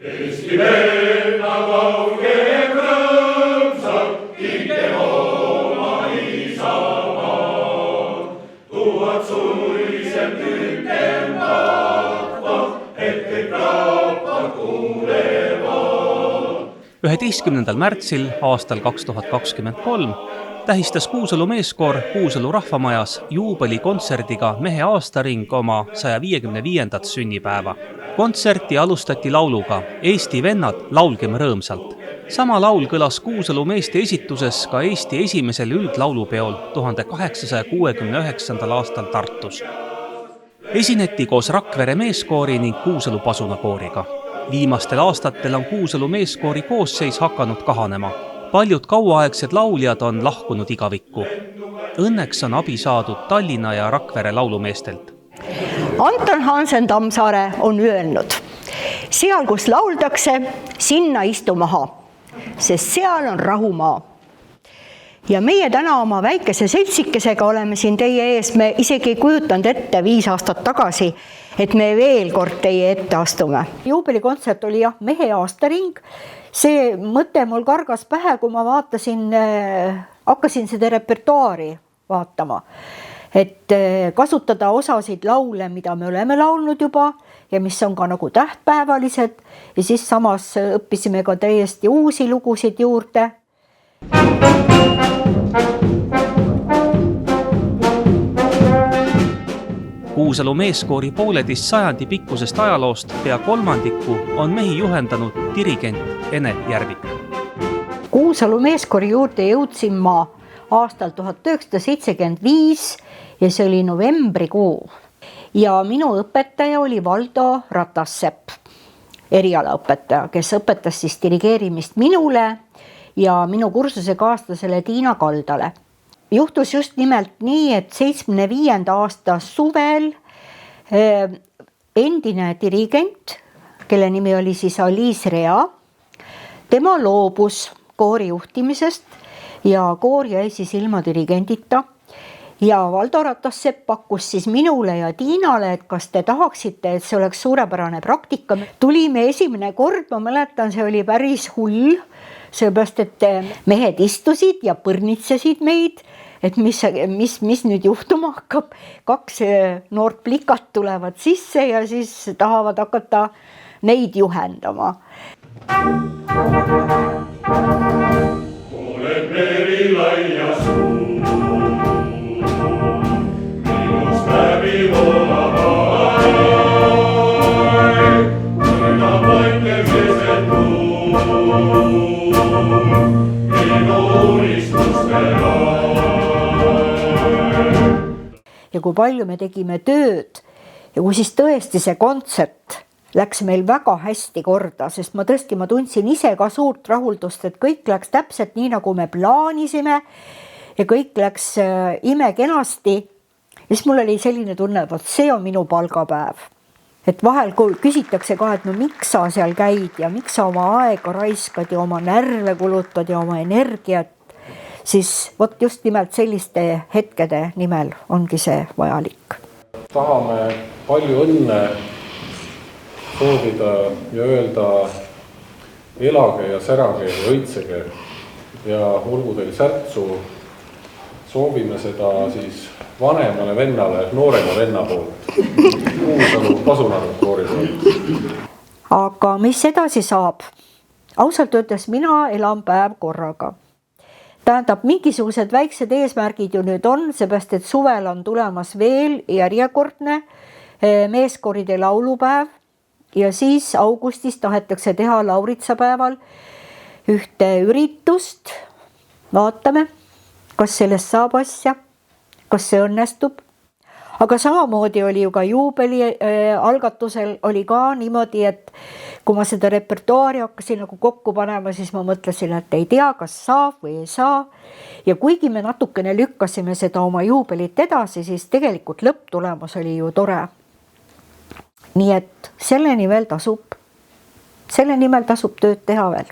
Eesti vennad laulgem rõõmsalt, kiitem oma isamaad. Tuhat sulisem tüükem tahvad, et kõik rahvad kuulevad. 11. märtsil aastal 2023 tähistas Kuusalu meeskoor Kuusalu rahvamajas juubelikontserdiga Mehe aastaring oma 155. sünnipäeva. Kontserti alustati lauluga Eesti vennad, laulgem rõõmsalt. Sama laul kõlas Kuusalu meeste esituses ka Eesti esimesel üldlaulupeol 1869. aastal Tartus. Esineti koos Rakvere meeskoori ning Kuusalu pasunakooriga. Viimastel aastatel on Kuusalu meeskoori koosseis hakanud kahanema. Paljud kauaaegsed lauljad on lahkunud igavikku. Õnneks on abi saadud Tallinna ja Rakvere laulumeestelt. Anton Hansen Tammsaare on öelnud, seal kus lauldakse, sinna istu maha, sest seal on rahumaa. Ja meie täna oma väikese seltsikesega oleme siin teie ees, me isegi ei kujutanud ette 5 aastat tagasi, et me veel kord teie ette astume. Juubelikontsert oli jah, Mehe aastaring. See mõte mul kargas pähe, kui ma hakkasin seda repertuaari vaatama. Et kasutada osasid laule, mida me oleme laulnud juba ja mis on ka nagu tähtpäevalised. Ja siis samas õppisime ka täiesti uusi lugusid juurde. Kuusalu meeskoori 1,5 sajandi pikkusest ajaloost pea kolmandiku on mehi juhendanud dirigent Ene Järvik. Kuusalu meeskoori juurde jõudsin ma aastal 1975 ja see oli novembrikuu. Ja minu õpetaja oli Valdo Ratassepp, erialaõpetaja, kes õpetas siis dirigeerimist minule ja minu kursuse kaaslasele Tiina Kaldale. Juhtus just nimelt nii, et 75. aasta suvel endine dirigent, kelle nimi oli siis Aliis Rea, tema loobus koori juhtimisest ja koor jäi siis ilma dirigendita. Ja Valdo Ratassepp pakkus siis minule ja Tiinale, et kas te tahaksite, et see oleks suurepärane praktika. Tulime esimene kord, ma mäletan, see oli päris hull, seepärast, et mehed istusid ja põrnitsesid meid, et mis nüüd juhtuma hakkab. 2 noort plikat tulevad sisse ja siis tahavad hakata neid juhendama. Oled meri laia suu, minust läbi voolab aeg, mõna vaikem keset tuul, minu unistuste aeg. Ja kui palju me tegime tööd ja kui siis tõesti see kontsert läks meil väga hästi korda, sest ma tundsin ise ka suurt rahuldust, et kõik läks täpselt nii, nagu me plaanisime ja kõik läks imekenasti. Ja siis mul oli selline tunne, et see on minu palgapäev. Et vahel kui küsitakse ka, et no miks sa seal käid ja miks sa oma aega raiskad ja oma närve kulutad ja oma energiat, siis vot just nimelt selliste hetkede nimel ongi see vajalik. Tahame palju õnne soovida ja öelda elage ja särage ja õitsege ja olgu teil särtsu. Soovime seda siis vanemale vennale, noorema venna poolt, Kuusalu pasunakoori poolt. Aga mis edasi saab? Ausalt öeldes mina elan päev korraga. Tähendab, mingisugused väiksed eesmärgid ju nüüd on, seepärast, et suvel on tulemas veel järjekordne meeskooride laulupäev. Ja siis augustis tahetakse teha lauritsapäeval ühte üritust. Vaatame, kas sellest saab asja, kas see õnnestub. Aga samamoodi oli ju ka juubeli algatusel oli ka niimoodi, et kui ma seda repertuaari hakkasin nagu kokku panema, siis ma mõtlesin, et ei tea, kas saab või ei saa. Ja kuigi me natukene lükkasime seda oma juubelit edasi, siis tegelikult lõpptulemus oli ju tore. Nii et selle nimel tasub tööd teha veel.